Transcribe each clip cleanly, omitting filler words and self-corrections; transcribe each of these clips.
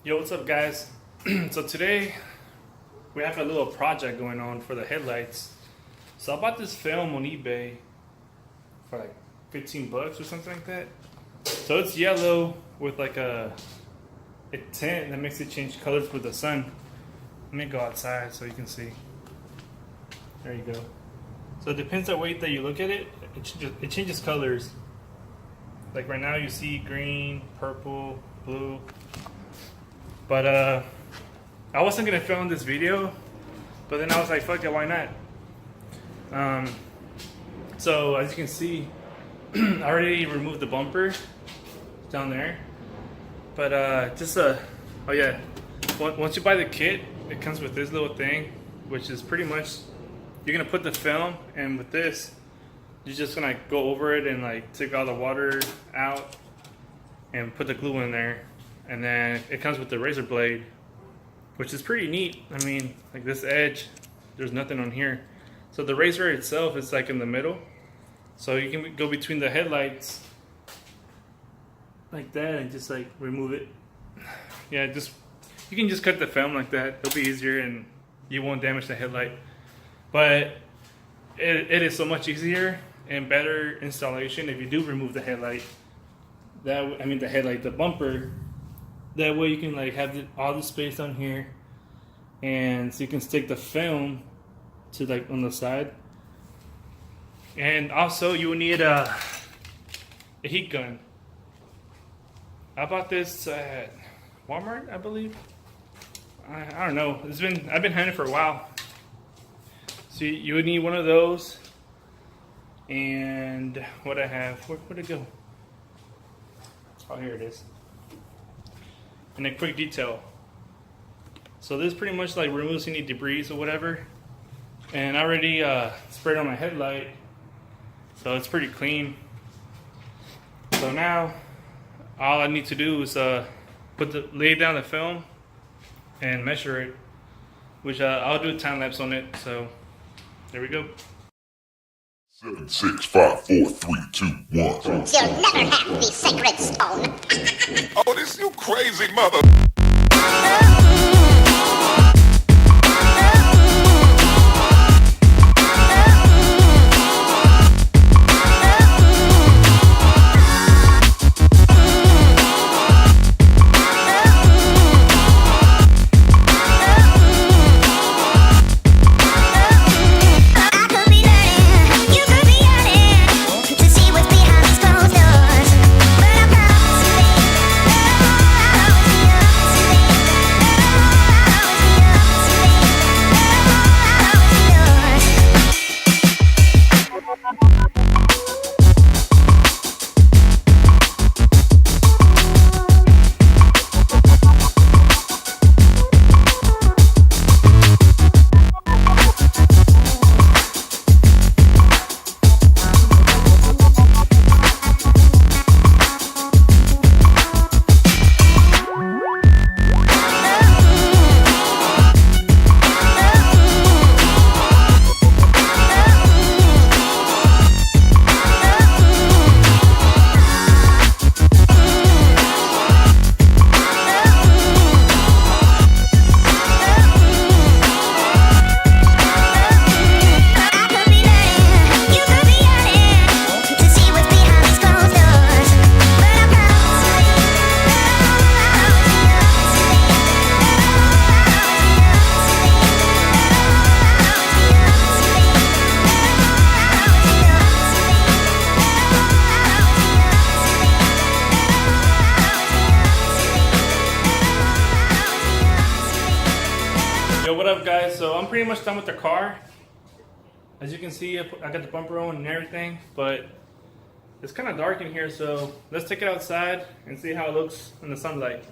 Yo, what's up, guys? So today we have a little project going on for the headlights. So I bought this film on eBay for like 15 bucks or something like that. So it's yellow with like a tint that makes it change colors with the sun. Let me go outside so you can see. There you go. So it depends on the way that you look at it. It changes colors. Like right now you see green, purple, blue. But I wasn't gonna film this video, but then I was like, fuck it, why not? So as you can see, I already removed the bumper down there. But oh yeah, once you buy the kit, it comes with this little thing, which is pretty much, you're gonna put the film, and with this, you're just gonna go over it and like take all the water out and put the glue in there. And then it comes with the razor blade, which is pretty neat. I mean, like this edge, there's nothing on here. So the razor itself is like in the middle. So you can go between the headlights like that and just like remove it. Yeah, you can just cut the film like that. It'll be easier and you won't damage the headlight. But it is so much easier and better installation if you do remove the headlight. The bumper. That way you can like have all the space on here, and so you can stick the film to like on the side. And also you will need a heat gun. I bought this at Walmart, I believe. I don't know. I've been hunting for a while. So you would need one of those. And what I have, where'd it go? Oh, here it is. And a quick detail. So this pretty much like removes any debris or whatever. And I already sprayed on my headlight, so it's pretty clean. So now all I need to do is lay down the film and measure it, which I'll do a time lapse on it. So there we go. 7, 6, 5, 4, 3, 2, 1. You'll never have the sacred stone. Oh, this you crazy mother. Yo, what up, guys? So I'm pretty much done with the car. As you can see, I got the bumper on and everything, but it's kind of dark in here, so let's take it outside and see how it looks in the sunlight.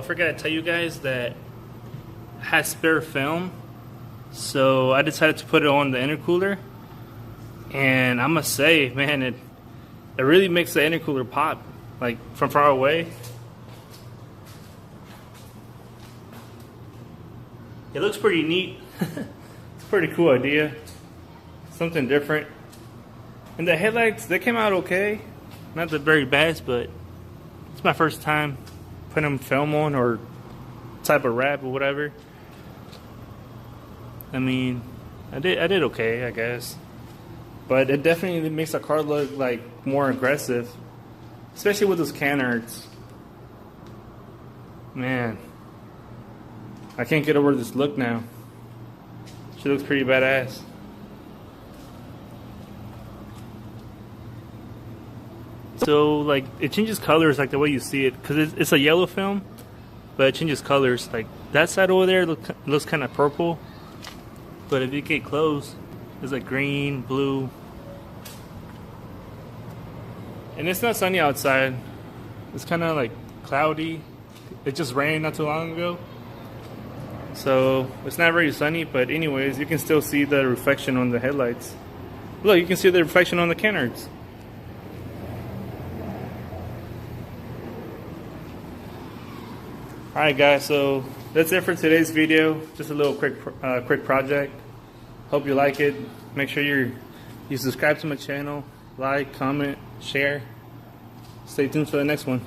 forgot to tell you guys that I had spare film, so I decided to put it on the intercooler. And I must say, man, it really makes the intercooler pop, like from far away. It looks pretty neat. It's a pretty cool idea. Something different. And the headlights, they came out okay. Not the very best, but it's my first time putting film on or type of wrap or whatever. I mean, I did okay, I guess. But it definitely makes the car look like more aggressive, especially with those canards. Man, I can't get over this look now. She looks pretty badass. So like it changes colors like the way you see it, because it's a yellow film, but it changes colors. Like that side over there looks kind of purple, but if you get close, it's like green, blue. And it's not sunny outside. It's kind of like cloudy. It just rained not too long ago, so it's not very sunny. But anyways, you can still see the reflection on the headlights. Look, you can see the reflection on the canards. Alright guys, so that's it for today's video. Just a little quick project. Hope you like it. Make sure you subscribe to my channel, like, comment, share. Stay tuned for the next one.